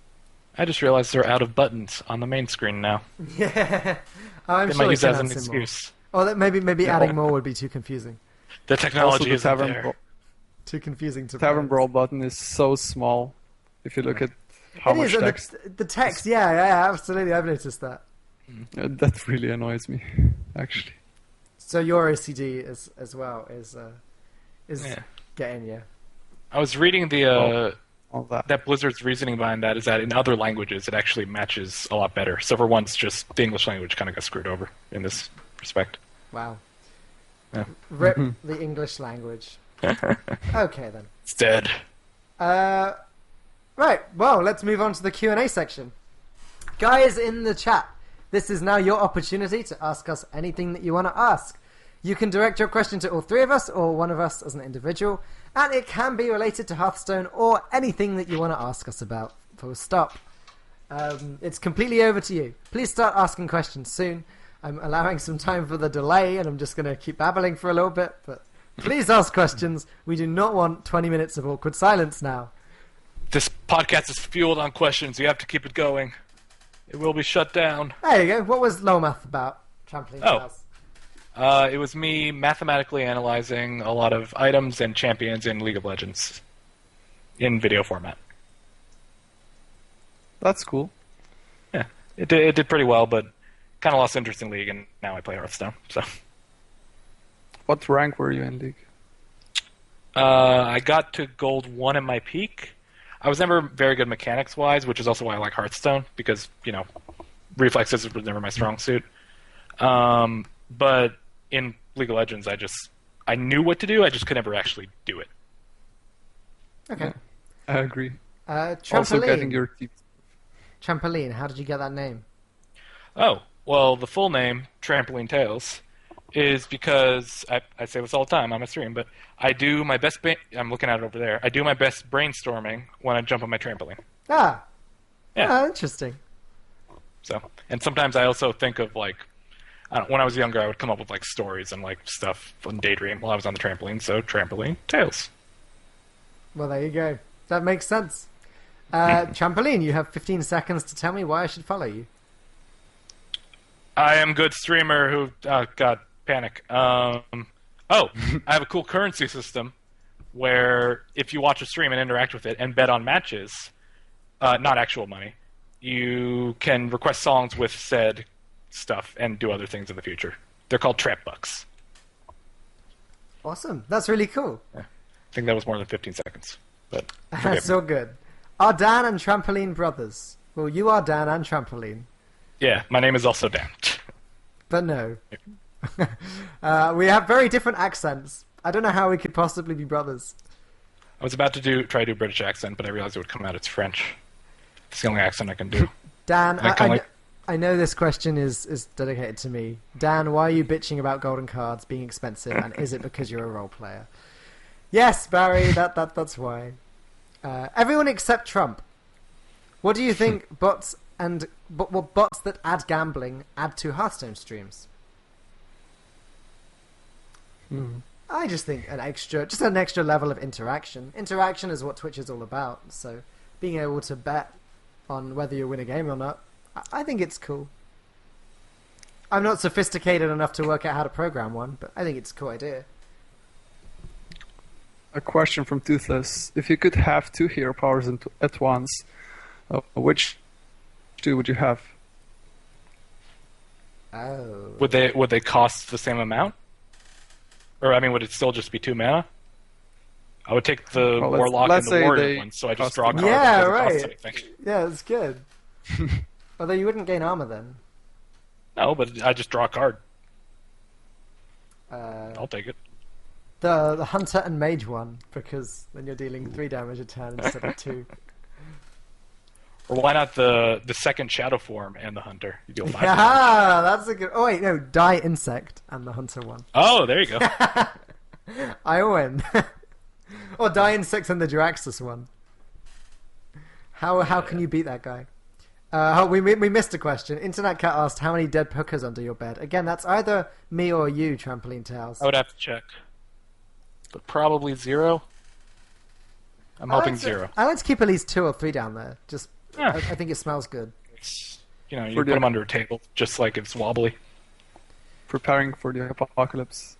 I just realized they're out of buttons on the main screen now. Yeah, I'm they sure might use that as can an add some excuse. more. Or maybe adding more would be too confusing. The technology Also, isn't there. Too confusing to Tavern pronounce. Brawl button is so small. If you look at how It much is, and text, the text, yeah, absolutely. I've noticed that. that really annoys me, actually. So your OCD as well is getting you. I was reading the All that. that Blizzard's reasoning behind that is that in other languages it actually matches a lot better. So for once, just the English language kind of got screwed over in this respect. Wow. Yeah. Rip the English language. Okay then. It's dead. Right, well, let's move on to the Q&A section. Guys in the chat, this is now your opportunity to ask us anything that you want to ask. You can direct your question to all three of us or one of us as an individual, and it can be related to Hearthstone or anything that you want to ask us about. Full stop. It's completely over to you. Please start asking questions soon. I'm allowing some time for the delay, and I'm just going to keep babbling for a little bit, but please ask questions. We do not want 20 minutes of awkward silence now. This podcast is fueled on questions. You have to keep it going. It will be shut down. There you go. What was Lomath about? TrampolineTales. It was me mathematically analyzing a lot of items and champions in League of Legends in video format. That's cool. Yeah, it did pretty well, but kind of lost interest in League, and now I play Hearthstone. So, What rank were you in League? I got to Gold 1 at my peak. I was never very good mechanics-wise, which is also why I like Hearthstone, because, reflexes was never my strong suit. But in League of Legends, I knew what to do, I just could never actually do it. Okay. Yeah, I agree. Trampoline. Also getting your teeth. Trampoline, how did you get that name? Oh, well, the full name, TrampolineTales, is because, I say this all the time on my stream, but I do my best, I'm looking at it over there, I do my best brainstorming when I jump on my trampoline. Ah. Yeah. Ah, interesting. So, and sometimes I also think of, when I was younger, I would come up with, stories and, stuff and daydream while I was on the trampoline, so TrampolineTales. Well, there you go. That makes sense. Trampoline, you have 15 seconds to tell me why I should follow you. I am good streamer who, God, panic. I have a cool currency system where if you watch a stream and interact with it and bet on matches, not actual money, you can request songs with said stuff and do other things in the future. They're called Trap Bucks. Awesome. That's really cool. Yeah. I think that was more than 15 seconds. But That's so good. Are Dan and Trampoline brothers? Well, you are Dan and Trampoline. yeah, my name is also Dan. But no. We have very different accents. I don't know how we could possibly be brothers. I was about to try to do a British accent, but I realized it would come out as French. It's the only accent I can do. Dan, I know this question is dedicated to me. Dan, why are you bitching about golden cards being expensive, and is it because you're a role player? Yes, Barry, that's why. Everyone except Trump. What do you think bots that add gambling add to Hearthstone streams? I just think an extra level of interaction. Interaction is what Twitch is all about. So being able to bet on whether you win a game or not, I think it's cool. I'm not sophisticated enough to work out how to program one, but I think it's a cool idea. A question from Toothless. If you could have 2 hero powers at once, which 2 would you have? Oh. Would they cost the same amount? Or, I mean, would it still just be 2 mana? I would take the Warlock and the Warrior one, so I just draw a card that doesn't cost anything. Yeah, that's good. Although you wouldn't gain armor then. No, but I just draw a card. I'll take it. The Hunter and Mage one, because then you're dealing 3 damage a turn instead of 2. Or why not the second Shadow form and the Hunter? You deal 5 damage. Yeah, that's a good... Oh wait, no, Die Insect and the Hunter one. Oh, there you go. I win. Or Die Insect and the Jiraxxus one. How can you beat that guy? We missed a question. Internet Cat asked, how many dead hookers under your bed? Again, that's either me or you, TrampolineTales. I would have to check. But probably 0. I'm hoping 0. I like to keep at least 2 or 3 down there. Just, Yeah. I think it smells good. It's, you put them under a table, just like it's wobbly. Preparing for the apocalypse.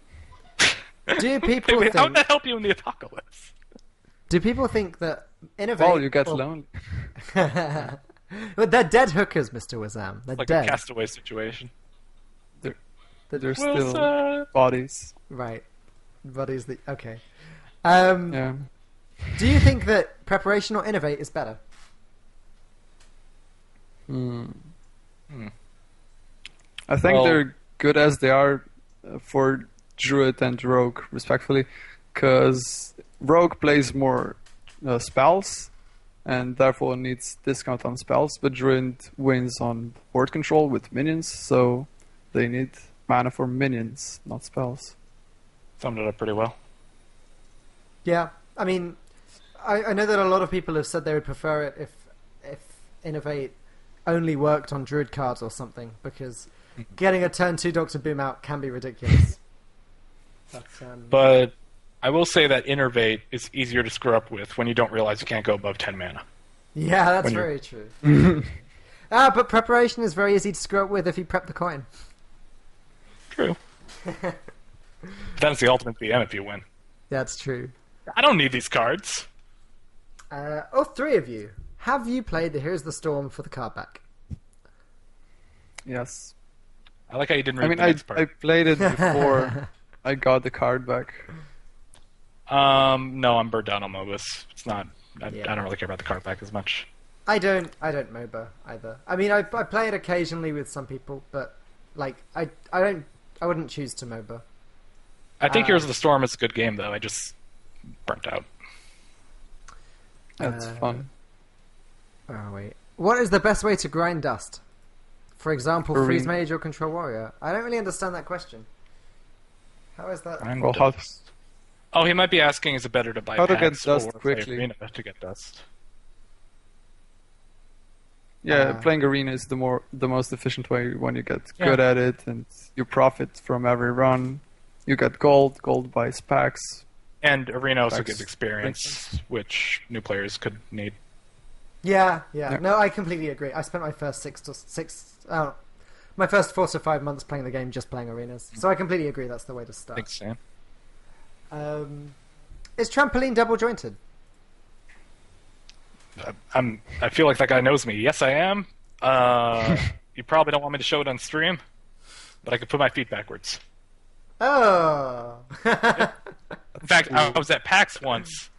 Do people Wait, think... how would that help you in the apocalypse? Do people think that innovate... Well, you get lonely. But they're dead hookers, Mr. Wazam. They're Like dead. a castaway situation. They're still bodies. Right. Bodies that... Okay. Yeah. Do you think that preparation or innovate is better? I think they're good as they are for Druid and Rogue, respectfully, because Rogue plays more spells and therefore needs discount on spells, but Druid wins on board control with minions, so they need mana for minions, not spells. Summed it up pretty well. Yeah. I mean, I know that a lot of people have said they would prefer it if innovate only worked on Druid cards or something, because getting a turn 2 Doctor Boom out can be ridiculous. But I will say that Innervate is easier to screw up with when you don't realize you can't go above 10 mana. Yeah, that's very true. But preparation is very easy to screw up with if you prep the coin. True. Then it's the ultimate BM if you win. That's true. I don't need these cards. 3 of you. Have you played the Here's the Storm for the card back? Yes. I like how you didn't read the I next part. I played it before I got the card back. No, I'm burnt out on MOBAs. It's not. I don't really care about the card back as much. I don't MOBA either. I mean, I play it occasionally with some people, but like I wouldn't choose to MOBA. I think Heroes of the Storm is a good game, though. I just burnt out. That's fun. Oh wait, what is the best way to grind dust? For example, Arena. Freeze Mage or Control Warrior. I don't really understand that question. How is that? Well, how Oh, he might be asking, is it better to buy How to get packs dust or play quickly. Arena to get dust? Yeah, playing Arena is the most efficient way when you get good at it and you profit from every run. You get gold buys packs. And Arena also Packs. gives experience, which new players could need. Yeah. No, I completely agree. I spent my first my first 4 to 5 months playing the game just playing arenas. So I completely agree that's the way to start. Thanks, Sam. Is trampoline double jointed? I feel like that guy knows me. Yes, I am. You probably don't want me to show it on stream, but I could put my feet backwards. Oh. In fact, I was at PAX once.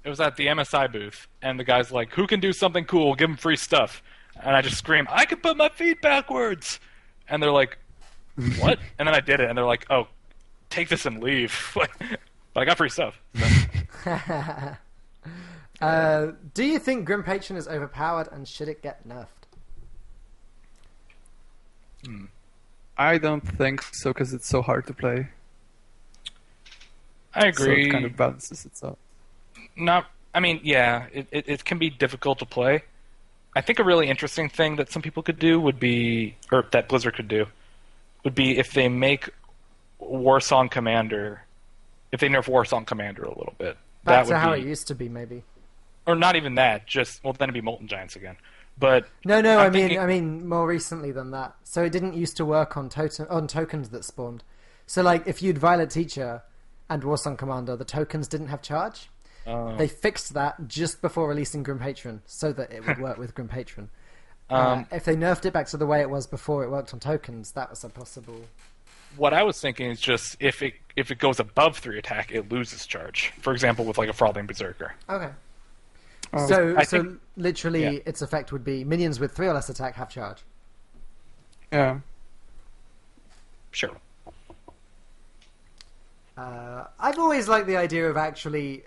It was at the MSI booth, and the guy's like, "Who can do something cool? Give him free stuff." And I just screamed, "I can put my feet backwards!" And they're like, "What?" And then I did it, and they're like, "Oh, take this and leave." But I got free stuff. Do you think Grim Patron is overpowered and should it get nerfed? I don't think so because it's so hard to play. I So agree. it kind of balances itself. It can be difficult to play. I think a really interesting thing that some people could do would be, or that Blizzard could do, would be if they make Warsong Commander if they nerf Warsong Commander a little bit. Back that would to how be, it used to be, maybe. or not even that. Just then it'd be Molten Giants again. But No, I'm I thinking- mean more recently than that. So it didn't used to work on tokens that spawned. So like if you'd Violet Teacher and Warsong Commander, the tokens didn't have charge. They fixed that just before releasing Grim Patron, so that it would work with Grim Patron. If they nerfed it back to the way it was before it worked on tokens, that was a possible. What I was thinking is just if it goes above 3 attack, it loses charge. For example, with like a Frothing Berserker. Okay. Oh. So I think- literally, yeah. its effect would be minions with 3 or less attack have charge. Yeah. Sure. I've always liked the idea of actually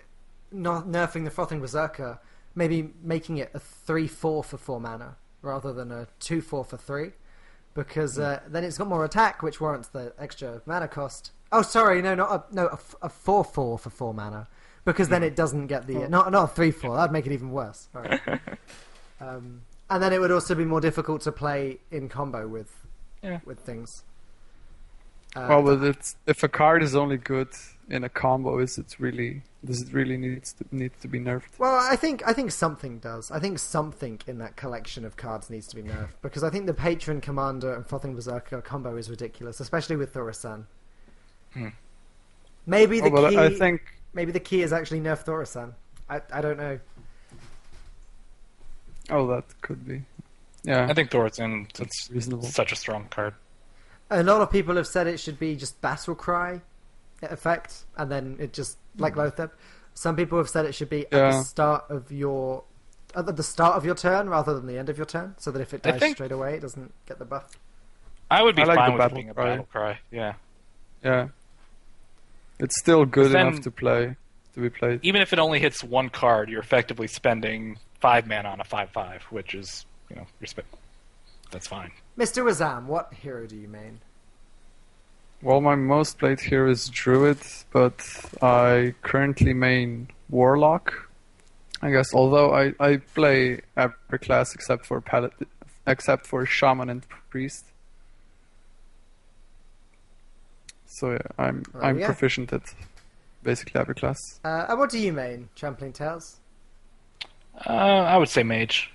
not nerfing the Frothing Berserker, maybe making it a 3/4 for 4 mana rather than a 2/4 for 3, because then it's got more attack, which warrants the extra mana cost. Oh, sorry, no, a 4/4 for 4 mana, because then it doesn't get the not a 3/4. That'd make it even worse. Right. And then it would also be more difficult to play in combo with things. Well, but if a card is only good in a combo, does it really need to be nerfed? Well, I think something does. I think something in that collection of cards needs to be nerfed, because I think the Patron Commander and Frothing Berserker combo is ridiculous, especially with Thaurissan. Maybe the but key. I think Maybe the key is actually nerf Thaurissan. I don't know. Oh, that could be. Yeah, I think Thor's it's reasonable. such a strong card. A lot of people have said it should be just Battle Cry effect, and then it just like Lothar. Some people have said it should be at the start of your turn rather than the end of your turn, so that if it dies straight away, it doesn't get the buff. I would be like fine the with it Battle being a Cry. Battle Cry. Yeah. Yeah, it's still good Then- enough to be played. Even if it only hits one card, you're effectively spending 5 mana on a 5/5, which is, that's fine. Mr. Wazam, what hero do you main? Well, my most played hero is Druid, but I currently main Warlock. I guess, although I play every class except for Shaman and Priest. So yeah, I'm yeah. proficient at basically every class. And what do you main, TrampolineTales? I would say Mage.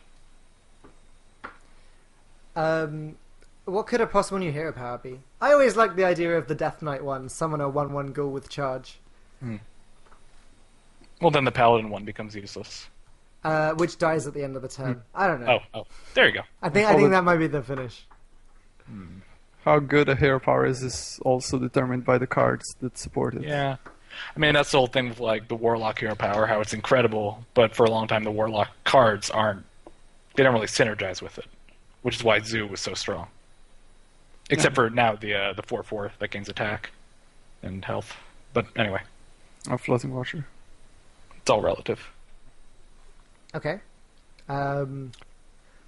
What could a possible new hero power be? I always like the idea of the Death Knight one, summon a 1/1 ghoul with charge. Well, then the Paladin one becomes useless. Which dies at the end of the turn. I don't know. Oh, there you go. I think that might be the finish. How good a hero power is also determined by the cards that support it. Yeah. I mean, that's the whole thing with, like, the Warlock hero power, how it's incredible, but for a long time the Warlock cards they don't really synergize with it, which is why Zoo was so strong. Except for now, the 4/4 that gains attack and health. But anyway, A Floating Watcher. it's all relative. Okay.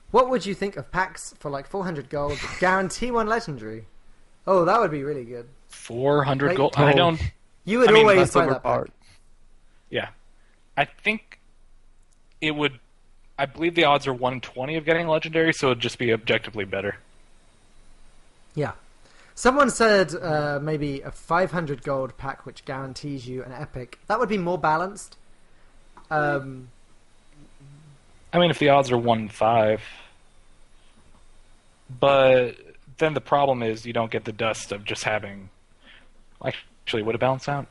What would you think of packs for like 400 gold, guarantee 1 legendary? Oh, that would be really good. 400 Like- gold. I don't. You would I mean, always That's buy that pack. overpowered. Yeah, I think it would. I believe the odds are 1/20 of getting legendary, so it'd just be objectively better. Yeah. Someone said maybe a 500 gold pack which guarantees you an epic. That would be more balanced. I mean, if the odds are 1/5, but then the problem is you don't get the dust of just having. Actually, would it balance out?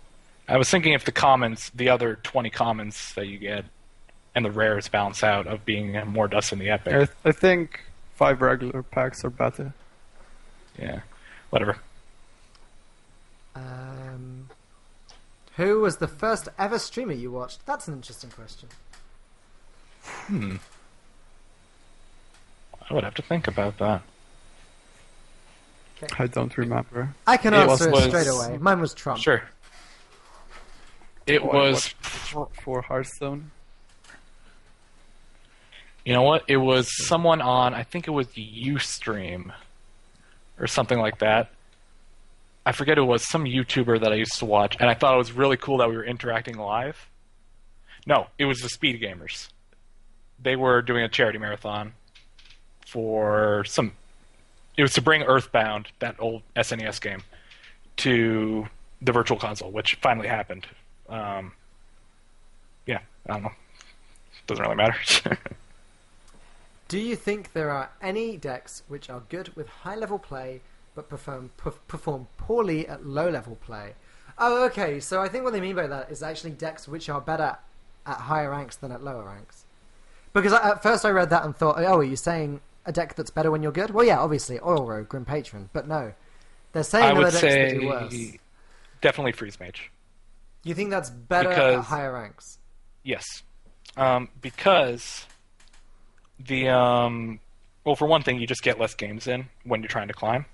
I was thinking if the other 20 commons that you get, and the rares balance out of being more dust in the epic. I think 5 regular packs are better. Yeah, whatever. Who was the first ever streamer you watched? That's an interesting question. I would have to think about that. I don't remember. I can It answer was- it straight away. Mine was Trump. Sure. It was. For Hearthstone. You know what? It was someone on, I think it was Ustream or something like that. I forget who it was, some YouTuber that I used to watch, and I thought it was really cool that we were interacting live. No, it was the Speed Gamers. They were doing a charity marathon for some. It was to bring Earthbound, that old SNES game, to the Virtual Console, which finally happened. Yeah, I don't know. Doesn't really matter. Do you think there are any decks which are good with high-level play but perform poorly at low-level play? Oh, okay. So I think what they mean by that is actually decks which are better at higher ranks than at lower ranks. Because at first I read that and thought, oh, are you saying a deck that's better when you're good? Well, yeah, obviously, Oil Rogue, Grim Patron. But no. They're saying I there are would decks that do worse. say definitely Freeze Mage. You think that's better at higher ranks? Yes. Because well, for one thing, you just get less games in when you're trying to climb.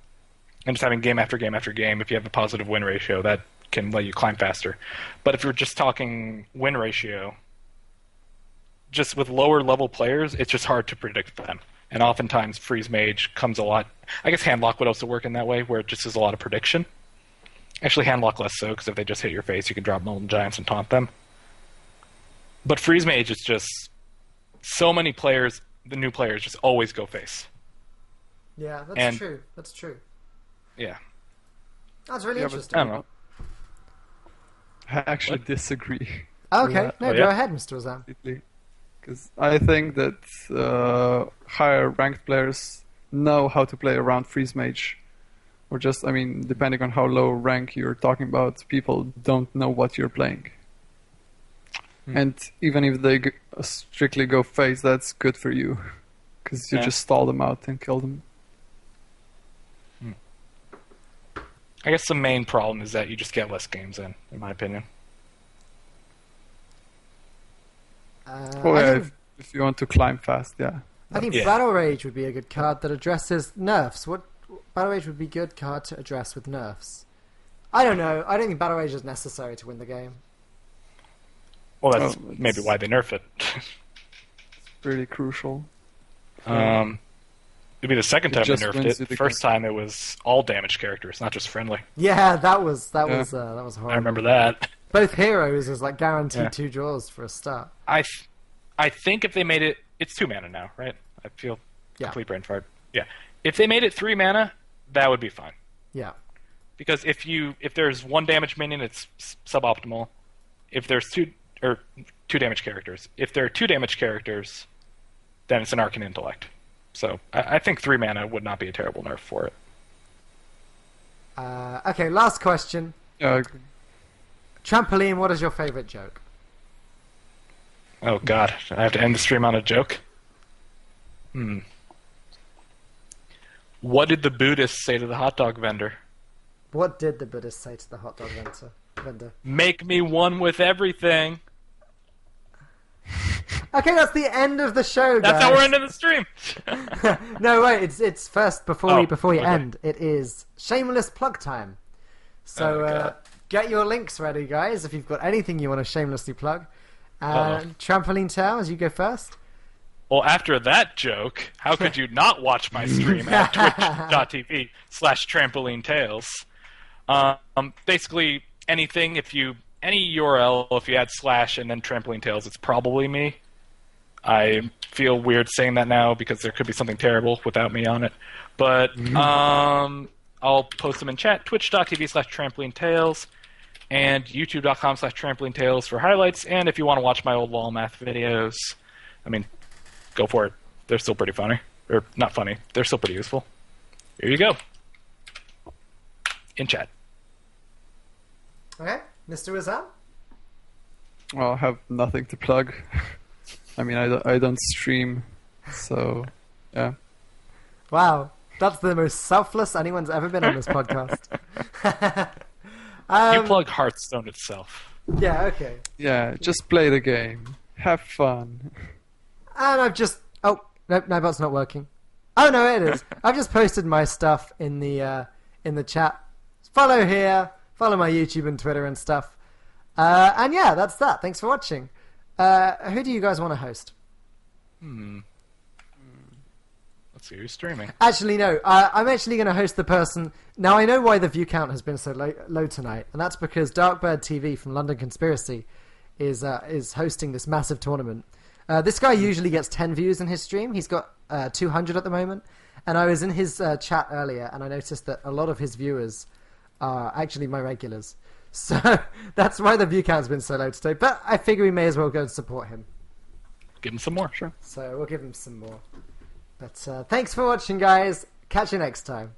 And just having game after game after game, if you have a positive win ratio, that can let you climb faster. But if you're just talking win ratio, just with lower level players, it's just hard to predict them. And oftentimes, Freeze Mage comes a lot. I guess Handlock would also work in that way, where it just is a lot of prediction. Actually, Handlock less so, because if they just hit your face, you can drop Molten Giants and taunt them. But Freeze Mage is just so many players, the new players, just always go face. Yeah, that's true. That's true. Yeah. That's really interesting. I don't know. I actually disagree. Okay, no, go ahead, Mr. Azam. Because I think that higher ranked players know how to play around Freeze Mage. Or just, I mean, depending on how low rank you're talking about, people don't know what you're playing. And even if they strictly go face, that's good for you. Because you just stall them out and kill them. I guess the main problem is that you just get less games in my opinion. If you want to climb fast, yeah. I think Battle Rage would be a good card that addresses nerfs. What Battle Rage would be a good card to address with nerfs? I don't know. I don't think Battle Rage is necessary to win the game. Well, that's maybe why they nerf it. It's pretty crucial. It'd be the second time they nerfed it. The first game. time it was all damaged characters, not just friendly. Yeah, that was horrible. I remember that. Both heroes is like guaranteed 2 draws for a start. I think if they made it, it's 2 mana now, right? I feel complete brain fart. Yeah, if they made it 3 mana, that would be fine. Yeah, because if there's 1 damage minion, it's suboptimal. If there's 2 damage characters, if there are 2 damage characters, then it's an Arcane Intellect. So I think 3 mana would not be a terrible nerf for it. Okay, last question. Trampoline, what is your favorite joke? Oh God, I have to end the stream on a joke? What did the Buddhist say to the hot dog vendor? What did the Buddhist say to the hot dog vendor? Make me one with everything. Okay, that's the end of the show, guys. That's how we're ending the stream. No, wait, it's first before we end. It is shameless plug time. So get your links ready, guys. If you've got anything you want to shamelessly plug, TrampolineTales, you go first. Well, after that joke, how could you not watch my stream at twitch.tv/TrampolineTales? Basically, any URL, if you add / and then TrampolineTales, it's probably me. I feel weird saying that now because there could be something terrible without me on it. But I'll post them in chat, twitch.tv/TrampolineTales and youtube.com/TrampolineTales for highlights. And if you want to watch my old LOL math videos, I mean, go for it. They're still pretty funny. Or not funny. They're still pretty useful. Here you go. In chat. Okay. Mr. Azam? Well, I have nothing to plug. I mean, I don't stream, so yeah. Wow, that's the most selfless anyone's ever been on this podcast. You plug Hearthstone itself. Yeah, okay. Yeah, just play the game. Have fun. And I've just... Oh, no, Nightbot's not working. Oh, no, it is. I've just posted my stuff in the chat. Follow here. Follow my YouTube and Twitter and stuff. And yeah, that's that. Thanks for watching. Who do you guys want to host? Let's see who's streaming. Actually, no. I'm actually going to host the person... Now, I know why the view count has been so low tonight, and that's because Darkbird TV from London Conspiracy is hosting this massive tournament. This guy usually gets 10 views in his stream. He's got 200 at the moment. And I was in his chat earlier, and I noticed that a lot of his viewers are actually my regulars. So that's why the view count's been so low today. But I figure we may as well go and support him. Give him some more. Sure. So we'll give him some more. But thanks for watching, guys. Catch you next time.